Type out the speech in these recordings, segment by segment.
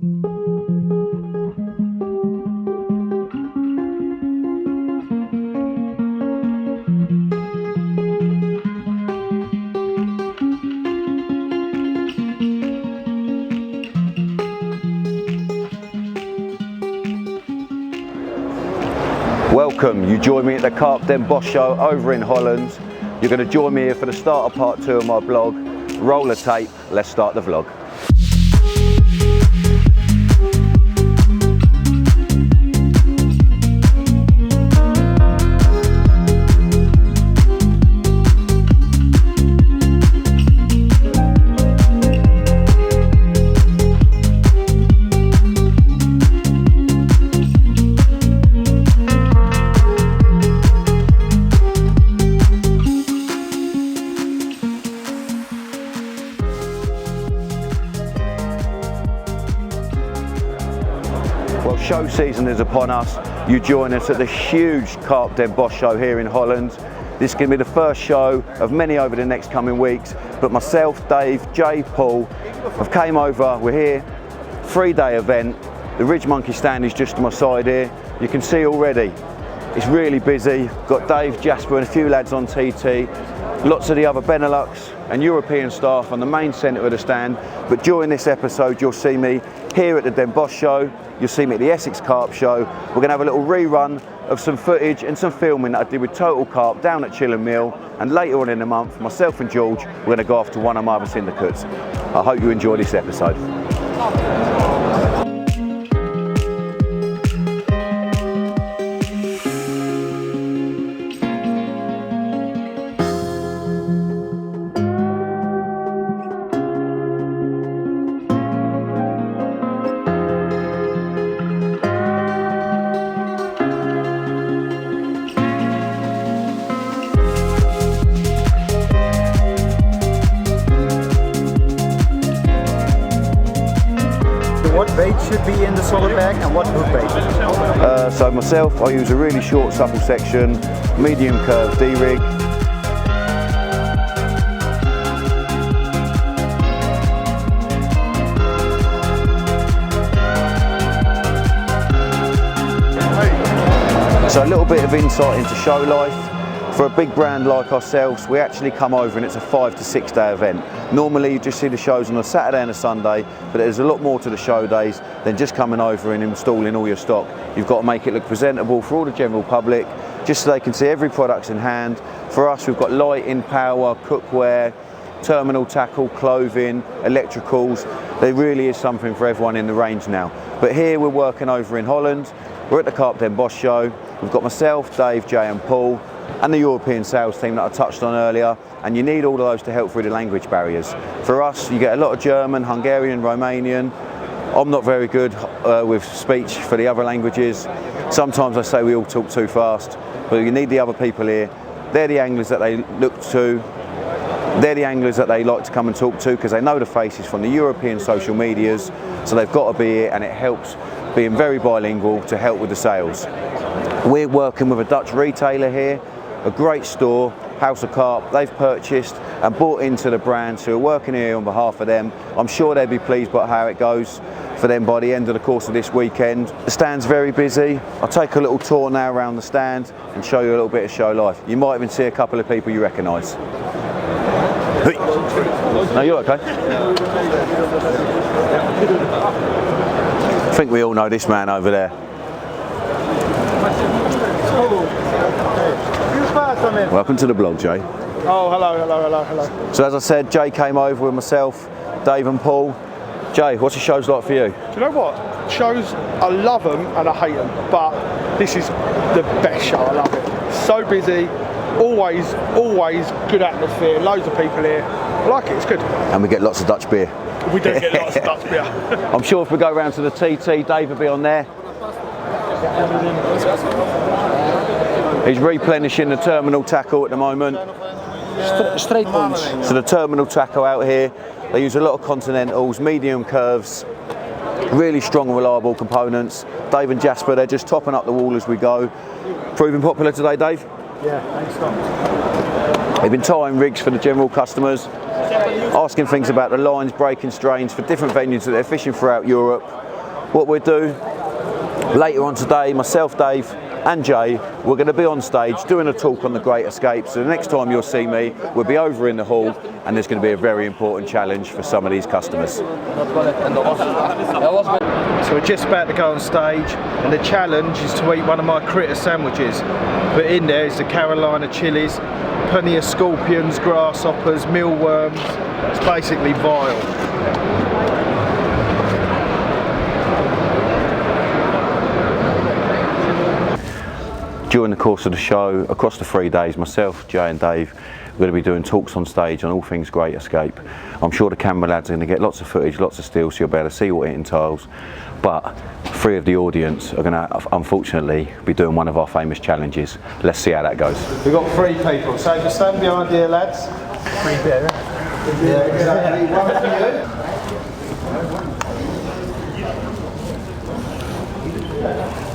Welcome, you join me at the Carp Den Bosch show over in Holland. You're going to join me here for the start of part 2 of my blog. Roll the tape, let's start the vlog. Well, show season is upon us. You join us at the huge Carp Den Bosch show here in Holland. This is going to be the first show of many over the next coming weeks. But myself, Dave, Jay, Paul have came over. We're here, 3-day event. The RidgeMonkey stand is just to my side here. You can see already, it's really busy. Got Dave, Jasper and a few lads on TT. Lots of the other Benelux and European staff on the main centre of the stand. But during this episode, you'll see me here at the Den Bosch show. You'll see me at the Essex Carp show. We're going to have a little rerun of some footage and some filming that I did with Total Carp down at Chilham Mill. And later on in the month, myself and George, we're going to go off to one of my other syndicates. I hope you enjoy this episode. What bait should be in the solid bag and what hook bait? So myself, I use a really short supple section, medium curve D-rig. So a little bit of insight into show life. For a big brand like ourselves, we actually come over and it's a 5 to 6 day event. Normally you just see the shows on a Saturday and a Sunday, but there's a lot more to the show days than just coming over and installing all your stock. You've got to make it look presentable for all the general public, just so they can see every product's in hand. For us, we've got lighting, power, cookware, terminal tackle, clothing, electricals. There really is something for everyone in the range now. But here we're working over in Holland. We're at the Carp Den Bosch show. We've got myself, Dave, Jay and Paul, and the European sales team that I touched on earlier, and you need all of those to help through the language barriers. For us, you get a lot of German, Hungarian, Romanian. I'm not very good with speech for the other languages. Sometimes I say we all talk too fast, but you need the other people here. They're the anglers that they look to. They're the anglers that they like to come and talk to because they know the faces from the European social medias, so they've got to be here, and it helps being very bilingual to help with the sales. We're working with a Dutch retailer here, a great store, House of Carp. They've purchased and bought into the brand, so we're working here on behalf of them. I'm sure they'll be pleased by how it goes for them by the end of the course of this weekend. The stand's very busy. I'll take a little tour now around the stand and show you a little bit of show life. You might even see a couple of people you recognise. No, you're okay. I think we all know this man over there. Welcome to the blog, Jay. Oh, hello. So as I said, Jay came over with myself, Dave and Paul. Jay, what's the shows like for you? Do you know what? Shows, I love them and I hate them, but this is the best show. I love it. So busy, always good atmosphere, loads of people here. I like it, it's good. And we get lots of Dutch beer. We do get lots of Dutch beer. I'm sure if we go round to the TT, Dave will be on there. He's replenishing the terminal tackle at the moment. Straight points. So the terminal tackle out here, they use a lot of continentals, medium curves, really strong and reliable components. Dave and Jasper, they're just topping up the wall as we go. Proving popular today, Dave? Yeah, thanks, Scott. They've been tying rigs for the general customers, asking things about the lines, breaking strains for different venues that they're fishing throughout Europe. what we'll do later on today, myself, Dave and Jay, we're going to be on stage doing a talk on the Great Escape. So the next time you'll see me, we'll be over in the hall, and there's going to be a very important challenge for some of these customers. So we're just about to go on stage, and the challenge is to eat one of my critter sandwiches. But in there is the Carolina chilies, plenty of scorpions, grasshoppers, mealworms. It's basically vile. During the course of the show, across the 3 days, myself, Jay and Dave, we're going to be doing talks on stage on all things Great Escape. I'm sure the camera lads are going to get lots of footage, lots of stills, so you'll be able to see what it entails. But 3 of the audience are going to, unfortunately, be doing one of our famous challenges. Let's see how that goes. We've got 3 people, so just stand behind here, lads. 3 there. Yeah, exactly. One for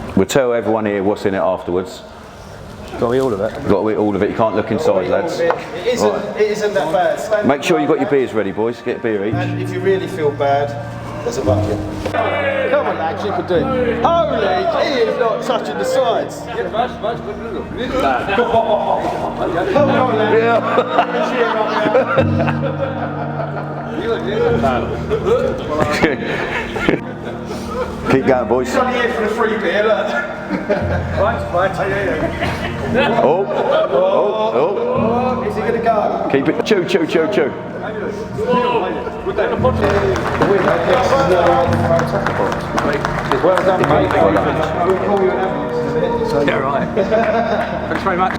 you. We'll tell everyone here what's in it afterwards. Got to eat all of it. Got to eat all of it, you can't look inside, lads. It isn't that bad. Stand Make sure you've got your beers ready, boys. Get a beer each. And if you really feel bad, there's a bucket. Come on, lads, you can do it. Holy, he is not touching the sides. Come on, lads. Keep going, boys. He's only here for the free beer, look. Right. Oh. Is he going to go? Keep it. Chew. Well done, mate. We'll call you an ambulance in a minute. Yeah, right. Thanks very much.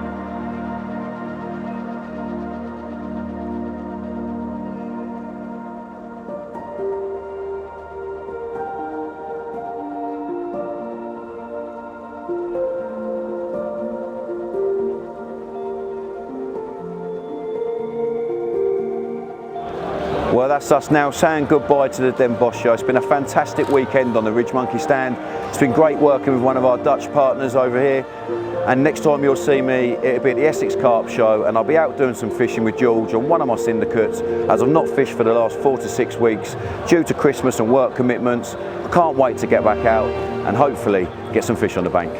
Well, that's us now saying goodbye to the Den Bosch show. It's been a fantastic weekend on the RidgeMonkey stand. It's been great working with one of our Dutch partners over here. And next time you'll see me, it'll be at the Essex Carp show, and I'll be out doing some fishing with George on one of my syndicates, as I've not fished for the last 4 to 6 weeks due to Christmas and work commitments. I can't wait to get back out and hopefully get some fish on the bank.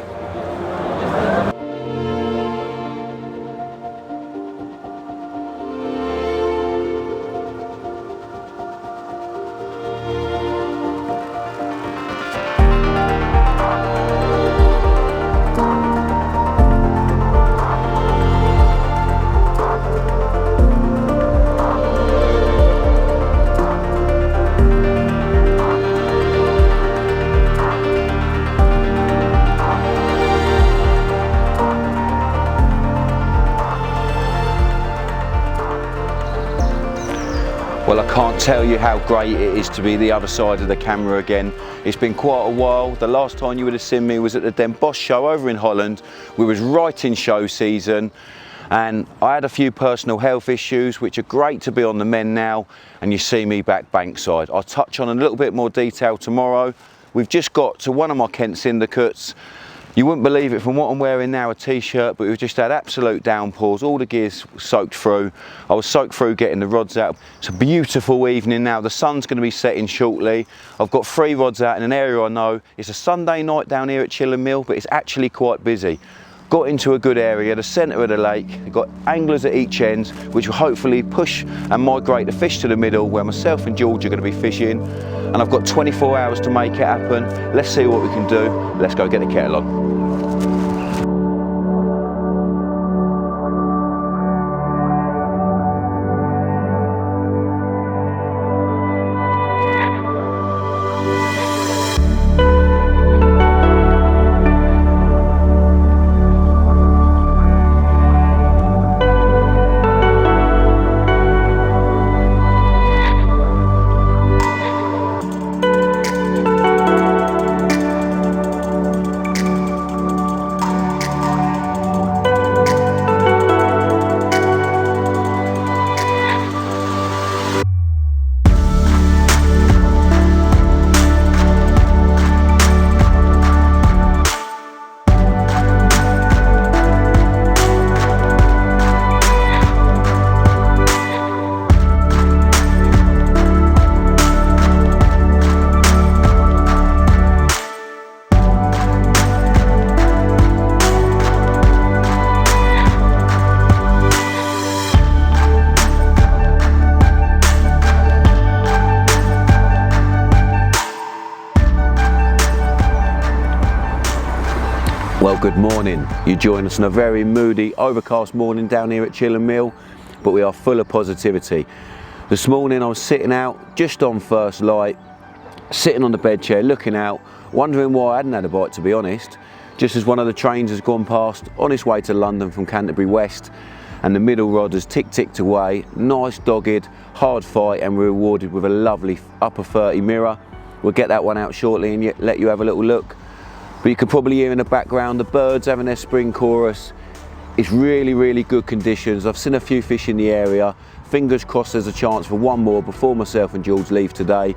Well, I can't tell you how great it is to be the other side of the camera again. It's been quite a while. The last time you would have seen me was at the Den Bosch show over in Holland. We was right in show season, and I had a few personal health issues, which are great to be on the mend now, and you see me back bankside. I'll touch on a little bit more detail tomorrow. We've just got to one of my Kent syndicates. You wouldn't believe it from what I'm wearing now, a t-shirt, but we've just had absolute downpours. All the gear's soaked through. I was soaked through getting the rods out. It's a beautiful evening now. The sun's going to be setting shortly. I've got 3 rods out in an area I know. It's a Sunday night down here at Chilham Mill, but it's actually quite busy. Got into a good area, the centre of the lake. We've got anglers at each end, which will hopefully push and migrate the fish to the middle, where myself and George are going to be fishing. And I've got 24 hours to make it happen. Let's see what we can do. Let's go get the kettle on. Well, good morning. You join us on a very moody, overcast morning down here at Chilham Mill, but we are full of positivity. This morning I was sitting out just on first light, sitting on the bed chair looking out, wondering why I hadn't had a bite, to be honest, just as one of the trains has gone past on its way to London from Canterbury West, and the middle rod has ticked away. Nice dogged hard fight, and we're rewarded with a lovely upper 30 mirror. We'll get that one out shortly and let you have a little look. But you can probably hear in the background the birds having their spring chorus. It's really good conditions. I've seen a few fish in the area. Fingers crossed there's a chance for one more before myself and George leave today.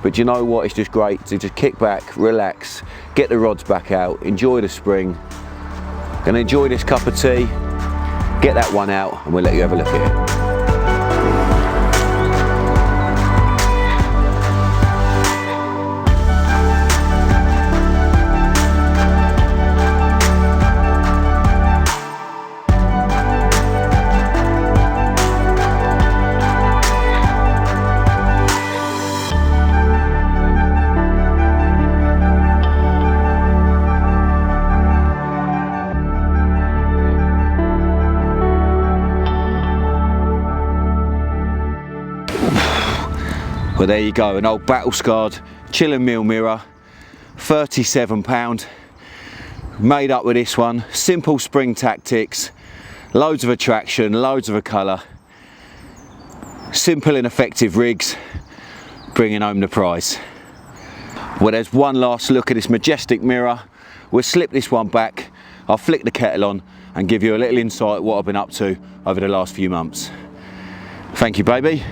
But you know what, it's just great to just kick back, relax, get the rods back out, enjoy the spring, and enjoy this cup of tea, get that one out, and we'll let you have a look at it. Well, there you go, an old battle-scarred Chilham Mill mirror, £37, made up with this one. Simple spring tactics, loads of attraction, loads of a colour, simple and effective rigs, bringing home the prize. Well, there's one last look at this majestic mirror. We'll slip this one back, I'll flick the kettle on and give you a little insight what I've been up to over the last few months. Thank you, baby.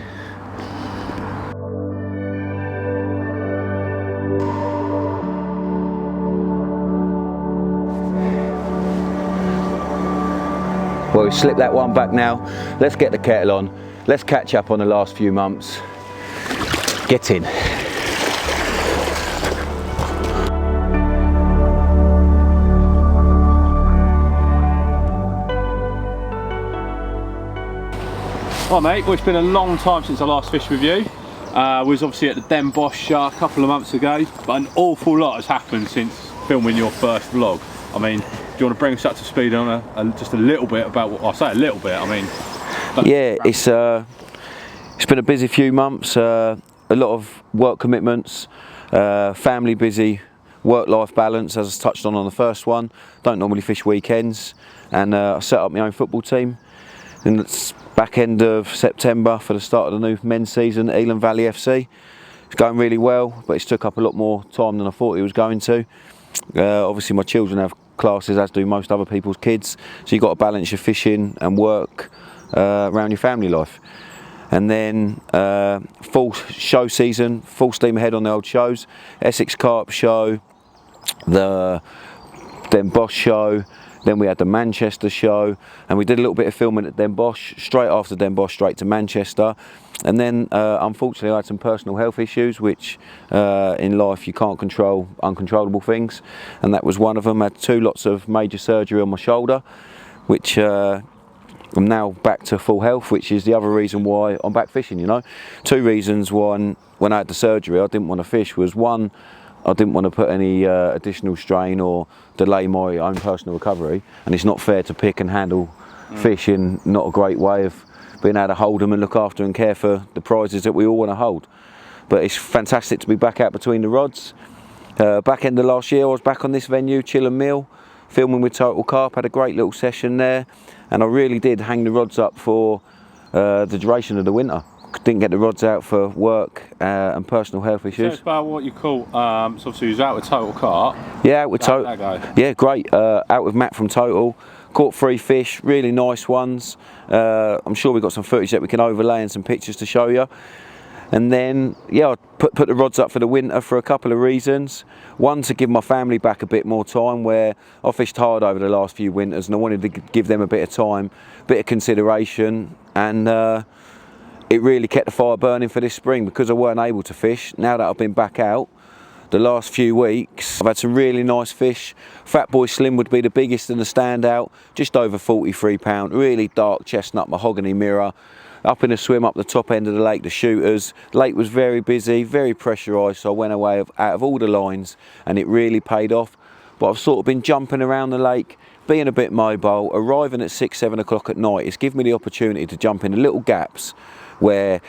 Well, we slip that one back now. Let's get the kettle on. Let's catch up on the last few months. Get in. Hi mate, well it's been a long time since I last fished with you. We was obviously at the Den Bosch a couple of months ago, but an awful lot has happened since filming your first vlog. I mean, do you want to bring us up to speed on just a little bit about what I say? A little bit. I mean, yeah, it's been a busy few months. A lot of work commitments, family busy, work-life balance. As I touched on the first one, don't normally fish weekends, and I set up my own football team. And it's back end of September for the start of the new men's season at Elan Valley FC. It's going really well, but it's took up a lot more time than I thought it was going to. Obviously, my children have classes, as do most other people's kids, so you've got to balance your fishing and work around your family life. And then full show season, full steam ahead on the old shows. Essex Carp show, the Den Bosch show, then we had the Manchester show, and we did a little bit of filming at Den Bosch. Straight after Den Bosch, straight to Manchester. And then unfortunately I had some personal health issues, which in life you can't control uncontrollable things, and that was one of them. I had 2 lots of major surgery on my shoulder, which I'm now back to full health, which is the other reason why I'm back fishing, you know. 2 reasons. One, when I had the surgery I didn't want to fish, was one, I didn't want to put any additional strain or delay my own personal recovery, and it's not fair to pick and handle fish in not a great way of being able to hold them and look after and care for the prizes that we all want to hold. But it's fantastic to be back out between the rods. Back end of last year I was back on this venue, Chilham Mill, filming with Total Carp, had a great little session there, and I really did hang the rods up for the duration of the winter. Didn't get the rods out for work and personal health issues. Tell us about what you call, so obviously you was out with Total Carp. Yeah, out with Total. Yeah, great. Out with Matt from Total. Caught 3 fish, really nice ones. I'm sure we've got some footage that we can overlay and some pictures to show you. And then, yeah, I put the rods up for the winter for a couple of reasons. One, to give my family back a bit more time, where I fished hard over the last few winters and I wanted to give them a bit of time, a bit of consideration, and it really kept the fire burning for this spring because I weren't able to fish. Now that I've been back out the last few weeks, I've had some really nice fish. Fat Boy Slim would be the biggest and the standout, just over 43 pound, really dark chestnut mahogany mirror. Up in a swim up the top end of the lake, the shooters. Lake was very busy, very pressurised, so I went away out of all the lines and it really paid off. but I've sort of been jumping around the lake, being a bit mobile, arriving at 6, 7 o'clock at night. It's given me the opportunity to jump in little gaps where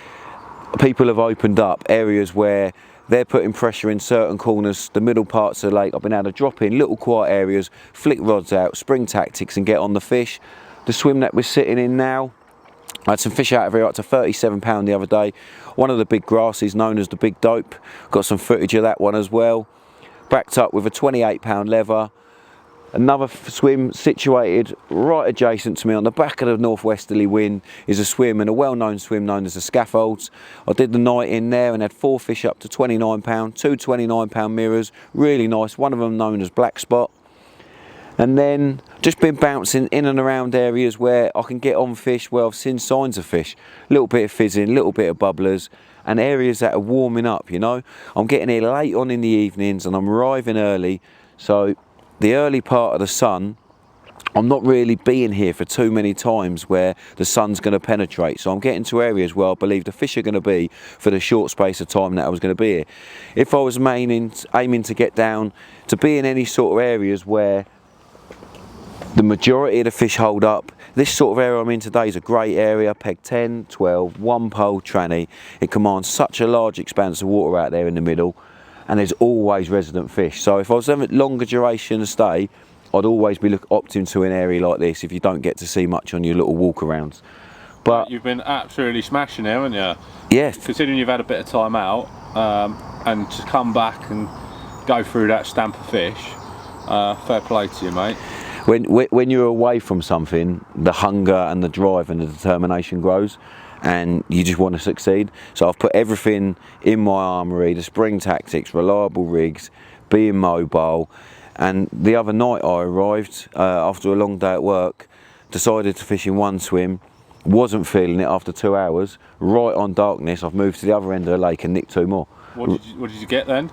people have opened up, areas where they're putting pressure in certain corners, the middle parts of the lake. I've been able to drop in little quiet areas, flick rods out, spring tactics and get on the fish. The swim that we're sitting in now, I had some fish out of here up to £37 the other day. One of the big grasses known as the Big Dope. Got some footage of that one as well. Backed up with a £28 lever. Another swim situated right adjacent to me on the back of the northwesterly wind is a swim, and a well-known swim known as the Scaffolds. I did the night in there and had 4 fish up to £29, 2 £29 mirrors, really nice, one of them known as Black Spot. And then just been bouncing in and around areas where I can get on fish where I've seen signs of fish. A little bit of fizzing, a little bit of bubblers, and areas that are warming up, you know. I'm getting here late on in the evenings and I'm arriving early, so the early part of the sun, I'm not really being here for too many times where the sun's going to penetrate. So I'm getting to areas where I believe the fish are going to be for the short space of time that I was going to be here. If I was aiming to get down to be in any sort of areas where the majority of the fish hold up, this sort of area I'm in today is a great area. Peg 10, 12, 1 pole tranny. It commands such a large expanse of water out there in the middle, and there's always resident fish. So if I was having longer duration of stay, I'd always be opting to an area like this if you don't get to see much on your little walk arounds. But you've been absolutely smashing it, haven't you? Yeah. Considering you've had a bit of time out, and to come back and go through that stamp of fish, fair play to you, mate. When you're away from something, the hunger and the drive and the determination grows, and you just want to succeed. So I've put everything in my armoury, the spring tactics, reliable rigs, being mobile. And the other night I arrived after a long day at work, decided to fish in one swim, wasn't feeling it after 2 hours. Right on darkness, I've moved to the other end of the lake and nicked 2 more. What did you get then?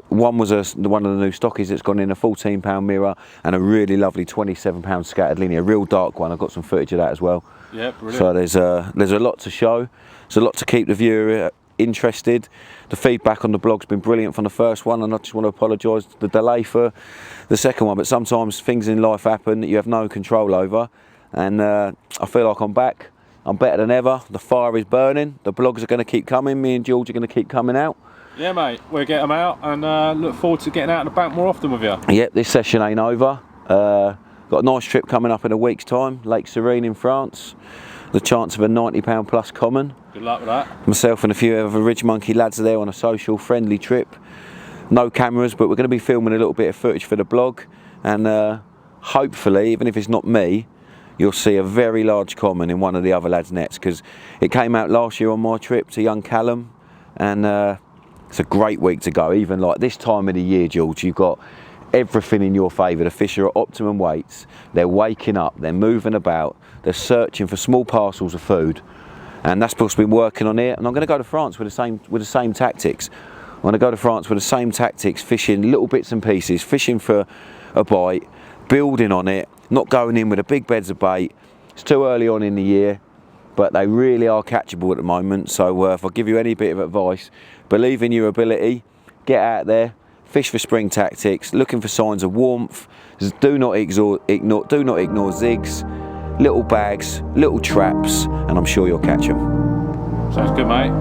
One was one of the new stockies that's gone in, a £14 mirror, and a really lovely £27 scattered linear, real dark one. I've got some footage of that as well. Yeah, brilliant. So there's a lot to show. There's a lot to keep the viewer interested. The feedback on the blog's been brilliant from the first one, and I just want to apologise for the delay for the second one. But sometimes things in life happen that you have no control over, and I feel like I'm back. I'm better than ever. The fire is burning. The blogs are going to keep coming. Me and George are going to keep coming out. Yeah, mate. We'll get them out and look forward to getting out and about more often with you. Yep, this session ain't over. Got a nice trip coming up in a week's time. Lake Serene in France. The chance of a £90 plus common. Good luck with that. Myself and a few other RidgeMonkey lads are there on a social, friendly trip. No cameras, but we're going to be filming a little bit of footage for the blog. And hopefully, even if it's not me, you'll see a very large common in one of the other lads' nets, because it came out last year on my trip to young Callum, and it's a great week to go. Even like this time of the year, George, you've got everything in your favour. The fish are at optimum weights, they're waking up, they're moving about, they're searching for small parcels of food, and that's what's been working on here. And I'm going to go to France with the same tactics. I'm going to go to France with the same tactics, fishing little bits and pieces, fishing for a bite, building on it, not going in with the big beds of bait. It's too early on in the year, but they really are catchable at the moment. So if I give you any bit of advice, believe in your ability, get out there, fish for spring tactics, looking for signs of warmth. Do not ignore zigs, little bags, little traps, and I'm sure you'll catch them. Sounds good, mate.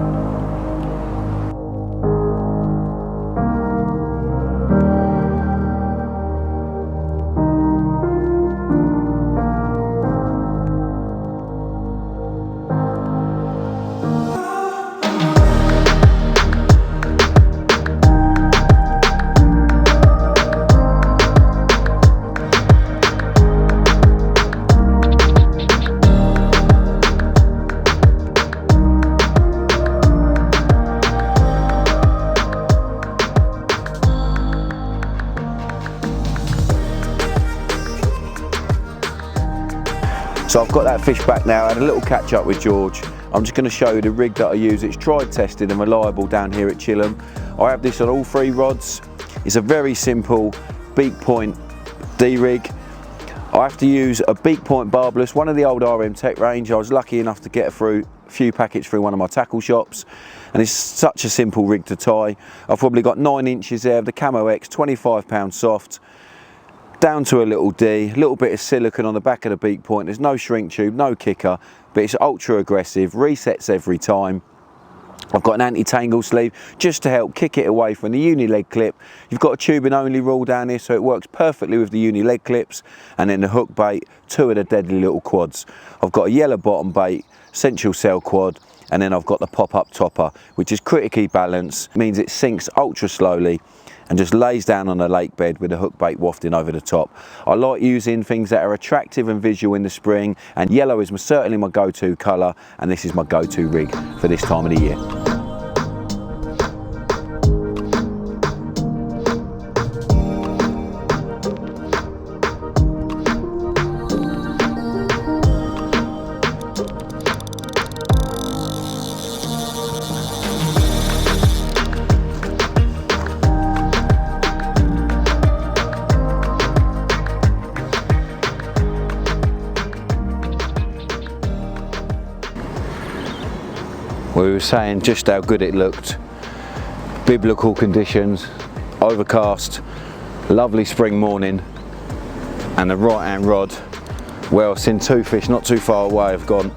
So I've got that fish back now. I had a little catch up with George. I'm just going to show you the rig that I use. It's tried, tested and reliable down here at Chilham. I have this on all 3 rods. It's a very simple beak point D-rig. I have to use a beak point barbless, one of the old RM Tech range. I was lucky enough to get a few packets through one of my tackle shops, and it's such a simple rig to tie. I've probably got 9 inches there of the Camo X, 25 pound soft, down to a little D, a little bit of silicone on the back of the beak point. There's no shrink tube, no kicker, but it's ultra aggressive, resets every time. I've got an anti-tangle sleeve just to help kick it away from the uni leg clip. You've got a tubing only rule down here, so it works perfectly with the uni leg clips. And then the hook bait, 2 of the deadly little quads. I've got a yellow bottom bait, central cell quad, and then I've got the pop-up topper, which is critically balanced, means it sinks ultra slowly and just lays down on the lake bed with the hook bait wafting over the top. I like using things that are attractive and visual in the spring, and yellow is certainly my go-to colour, and this is my go-to rig for this time of the year. We were saying just how good it looked. Biblical conditions, overcast, lovely spring morning, and the right hand rod, well, I've seen 2 fish not too far away have gone.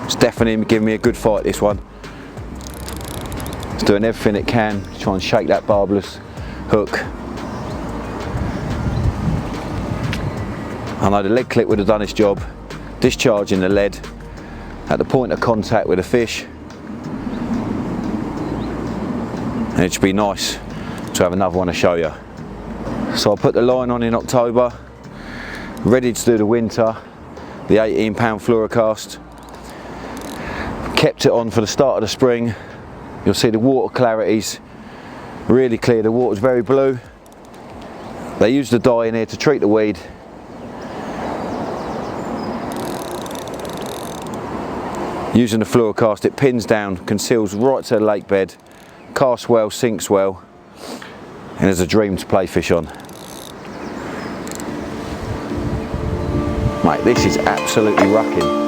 It's definitely giving me a good fight, this one. It's doing everything it can to try and shake that barbless hook. I know the lead clip would have done its job, discharging the lead at the point of contact with the fish, and it should be nice to have another one to show you. So I put the line on in October, ready to do the winter, the 18 pound fluorocast. Kept it on for the start of the spring. You'll see the water clarity's really clear, the water's very blue. They use the dye in here to treat the weed. Using the fluorocast, it pins down, conceals right to the lake bed, casts well, sinks well, and is a dream to play fish on. Mate, this is absolutely rocking.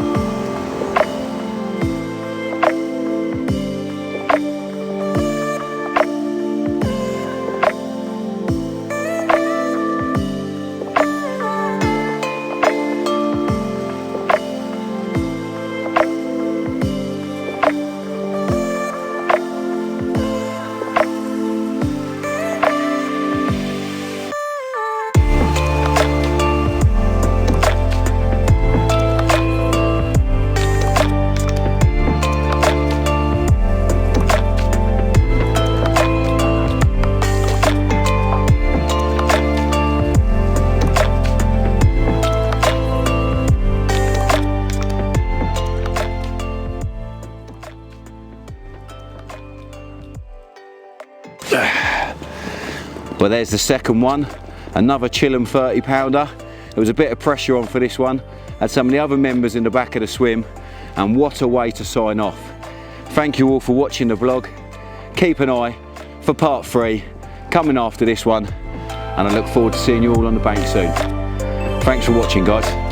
Well, there's the second one, another Chillum 30 pounder. There was a bit of pressure on for this one. Had some of the other members in the back of the swim, and what a way to sign off. Thank you all for watching the vlog. Keep an eye for part 3 coming after this one, and I look forward to seeing you all on the bank soon. Thanks for watching, guys.